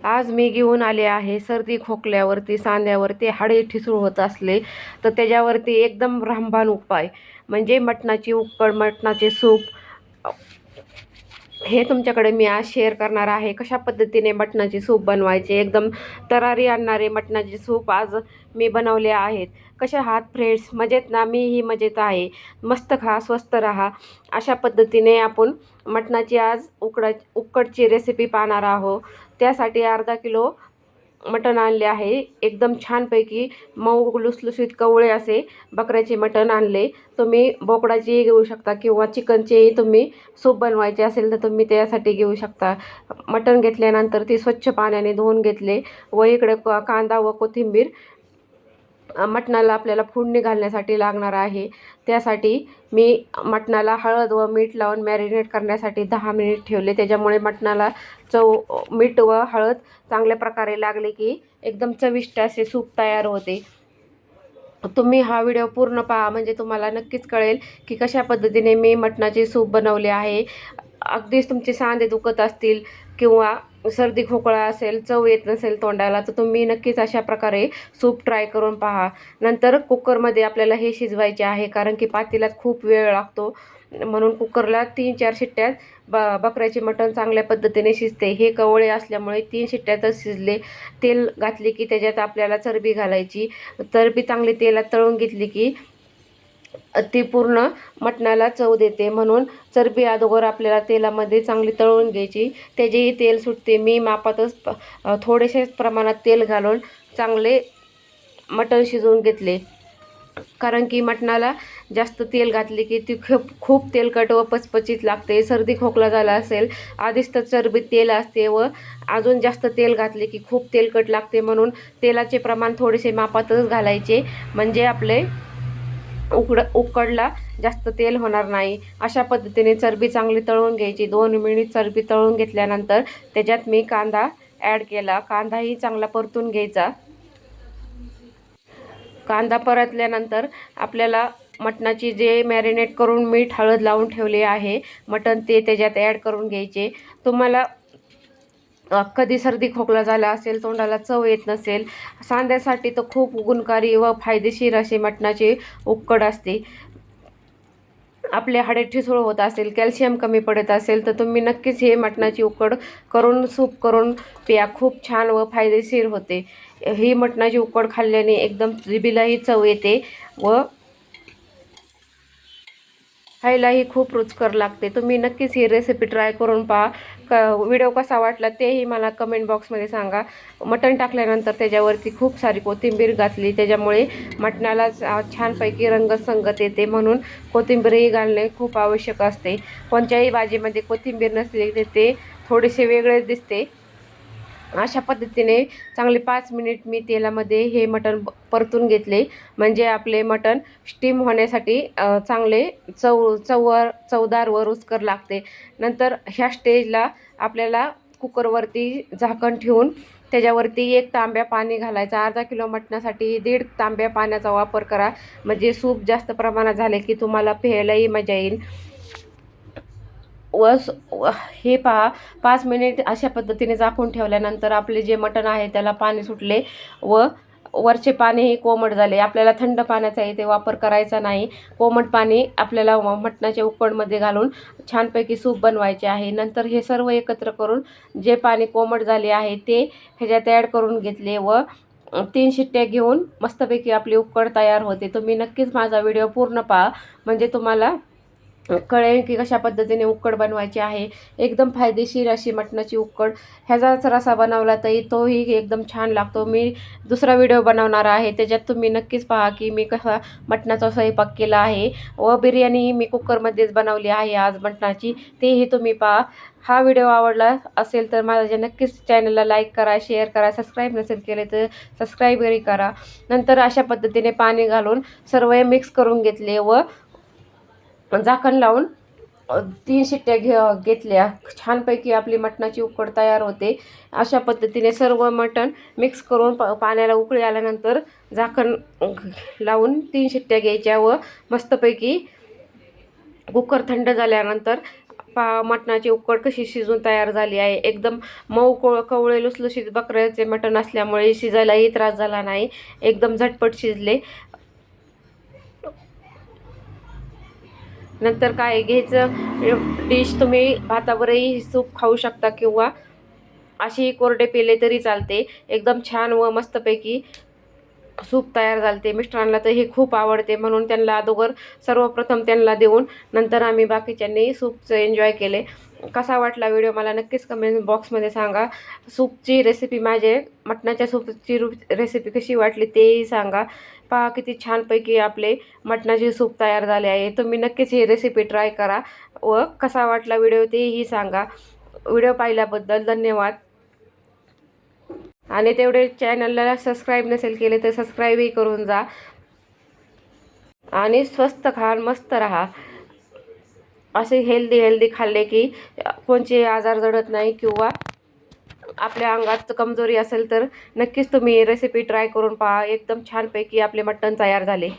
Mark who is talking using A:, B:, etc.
A: आज मी घेऊन आले आहे सर्दी खोकल्यावरती, सांध्यावरती हाडे ठिसूळ होत असले तर त्याच्यावरती एकदम रामबाण उपाय म्हणजे मटणाची उकड, मटणाचे सूप हे तुमच्याकडे मी आज शेअर करणार आहे. कशा पद्धतीने मटणाचे सूप बनवायचे, एकदम तरारी आणणारे मटणाचे सूप आज मी बनवले आहेत. कशा आहात फ्रेंड्स? मजेत ना? मीही मजेत आहे. मस्त खा, स्वस्त राहा. अशा पद्धतीने आपण मटणाची आज उकडची रेसिपी पाहणार आहोत. त्यासाठी अर्धा किलो मटण आणले आहे. एकदम छानपैकी मऊ लुसलुसीत कवळे असे बकऱ्याचे मटण आणले. तुम्ही बोकडाचेही घेऊ शकता किंवा चिकनचेही तुम्ही सूप बनवायचे असेल तर तुम्ही त्यासाठी घेऊ शकता. मटण घेतल्यानंतर ते स्वच्छ पाण्याने धुवून घेतले व इकडे कांदा व कोथिंबीर मटणाला आपल्याला फोडणी घालण्यासाठी लागणार आहे. त्यासाठी मी मटणाला हळद व मीठ लावून मॅरिनेट करण्यासाठी 10 मिनिट ठेवले. त्याच्यामुळे मटणाला मीठ व हळद चांगल्या प्रकारे लागले की एकदम चविष्ट असे सूप तयार होते. तुम्ही हा व्हिडिओ पूर्ण पहा म्हणजे तुम्हाला नक्कीच कळेल की कशा पद्धतीने मी मटणाचे सूप बनवले आहे. अगदीच तुमचे सांधे दुखत असतील किंवा सर्दी खोकळा असेल, चव येत नसेल तोंडाला, तर तुम्ही नक्कीच अशा प्रकारे सूप ट्राय करून पहा. नंतर कुकरमध्ये आपल्याला हे शिजवायचे आहे कारण की पातेल्यात खूप वेळ लागतो. म्हणून कुकरला 3-4 शिट्ट्यात बकऱ्याचे मटण चांगल्या पद्धतीने शिजते. हे कवळे असल्यामुळे 3 शिट्ट्यातच शिजले. तेल घातले की त्याच्यात आपल्याला चरबी घालायची. चरबी चांगली तेलात तळून घेतली की ती पूर्ण मटणाला चव देते. म्हणून चरबी अगोदर आपल्याला तेलामध्ये चांगली तळून घ्यायची. त्याचेही तेल सुटते. मी मापातच थोडेसेच प्रमाणात तेल घालून चांगले मटण शिजवून घेतले. कारण की मटणाला जास्त तेल घातले की ती खूप तेलकट व पचपचीत लागते. सर्दी खोकला झाला असेल, आधीच तर चरबीत तेल असते व अजून जास्त तेल घातले की खूप तेलकट लागते. म्हणून तेलाचे प्रमाण थोडेसे मापातच घालायचे म्हणजे आपले उकडला जास्त तेल होणार नाही. अशा पद्धतीने चरबी चांगली तळून घ्यायची. 2 मिनिट चरबी तळून घेतल्यानंतर त्याच्यात मी कांदा ॲड केला. कांदाही चांगला परतून घ्यायचा. कांदा परतल्यानंतर आपल्याला मटणाची जे मॅरिनेट करून मीठ हळद लावून ठेवले आहे मटण ते त्याच्यात ॲड करून घ्यायचे. तुम्हाला कधी सर्दी खोकला झाला असेल, तोंडाला चव येत नसेल, सांध्यासाठी तर खूप गुणकारी व फायदेशीर असे मटणाचे उकड असते. आपले हाडे ठिसूळ होत असेल, कॅल्शियम कमी पडत असेल तर तुम्ही नक्कीच हे मटणाची उकड करून सूप करून प्या. खूप छान व फायदेशीर होते. ही मटणाची उकड खाल्ल्याने एकदम जिभेलाही चव येते व खायलाही खूप रुचकर लागते. तुम्ही नक्कीच ही रेसिपी ट्राय करून पहा. व्हिडिओ कसा वाटला तेही मला कमेंट बॉक्समध्ये सांगा. मटण टाकल्यानंतर त्याच्यावरती खूप सारी कोथिंबीर घातली, त्याच्यामुळे मटणाला छानपैकी रंगसंगत येते. म्हणून कोथिंबीरही घालणे खूप आवश्यक असते. कोणत्याही भाजीमध्ये कोथिंबीर नसली तर ते थोडेसे वेगळेच दिसते. अशा पद्धतीने चांगले 5 मिनिट मी तेलामध्ये हे मटण परतून घेतले म्हणजे आपले मटण स्टीम होण्यासाठी चांगले चवदार व रुचकर लागते. नंतर ह्या स्टेजला आपल्याला कुकरवरती झाकण ठेवून त्याच्यावरती 1 तांब्या पाणी घालायचं. अर्धा किलो मटणासाठी 1.5 तांब्या पाण्याचा वापर करा म्हणजे सूप जास्त प्रमाणात झाले की तुम्हाला प्यायलाही मजा येईल. हे पहा 5 मिनिट अशा पद्धतीने झाकून ठेवल्यानंतर आपले जे मटण आहे त्याला पाणी सुटले व वरचे पाणीही कोमट झाले. आपल्याला थंड पाण्याचा इथे वापर करायचा नाही. कोमट पाणी आपल्याला मटणाच्या उकडमध्ये घालून छानपैकी सूप बनवायचे आहे. नंतर हे सर्व एकत्र करून जे पाणी कोमट झाले आहे ते ह्याच्यात ॲड करून घेतले व 3 शिट्ट्या घेऊन मस्तपैकी आपली उकड तयार होते. तुम्ही नक्कीच माझा व्हिडिओ पूर्ण पहा म्हणजे तुम्हाला कळेल की कशा पद्धतीने उकड बनवायची आहे. एकदम फायदेशीर अशी मटणाची उकड. ह्याचाच रसा बनवला तरी तोही एकदम छान लागतो. मी दुसरा व्हिडिओ बनवणार आहे त्याच्यात तुम्ही नक्कीच पहा की मी कसा मटणाचा स्वयंपाक केला आहे व बिर्याणीही मी कुकरमध्येच बनवली आहे आज मटणाची, तेही तुम्ही पहा. हा व्हिडिओ आवडला असेल तर माझ्या नक्कीच चॅनलला लाईक करा, शेअर करा. सबस्क्राईब नसेल केले तर सबस्क्राईबही करा. नंतर अशा पद्धतीने पाणी घालून सर्व मिक्स करून घेतले व झाकण लावून 3 शिट्ट्या घेतल्या. छानपैकी आपली मटणाची उकड तयार होते. अशा पद्धतीने सर्व मटण मिक्स करून पाण्याला उकळी आल्यानंतर झाकण लावून 3 शिट्ट्या घ्यायच्या व मस्तपैकी कुकर थंड झाल्यानंतर पहा मटणाची उकड कशी शिजून तयार झाली आहे. एकदम मऊ कवळे लुसलुशीत बकऱ्याचे मटण असल्यामुळे शिजायलाही त्रास झाला नाही. एकदम झटपट शिजले. नंतर काय घ्यायचं डिश, तुम्ही भातावरही सूप खाऊ शकता किंवा असेही कोरडे पिले तरी चालते. एकदम छान व मस्तपैकी सूप तयार झालते. मिस्टरांना तर हे खूप आवडते म्हणून त्यांना अगोदर सर्वप्रथम त्यांना देऊन नंतर आम्ही बाकीच्यांनी सूपचं एन्जॉय केले. कसा वाटला व्हिडिओ मला नक्कीच कमेंट बॉक्समध्ये सांगा. सूपची रेसिपी, मटणाच्या सूपची रेसिपी कशी वाटली तेही सांगा. पहा किती छानपैकी आपले मटणाचे सूप तयार झाले आहे. तुम्ही नक्कीच ही रेसिपी ट्राय करा व कसा वाटला व्हिडिओ तेही सांगा. व्हिडिओ पाहिल्याबद्दल धन्यवाद. आणि तेवढे चॅनलला सबस्क्राईब नसेल केले तर सबस्क्राईबही करून जा. आणि स्वस्त खा, मस्त राहा. असे हेल्दी खाल्ले की कोणचे आजार जडत नाही किंवा आपल्या अंगात कमजोरी असेल तर नक्कीच तुम्ही रेसिपी ट्राय करून पहा. एकदम छानपैकी आपले मटण तयार झाले.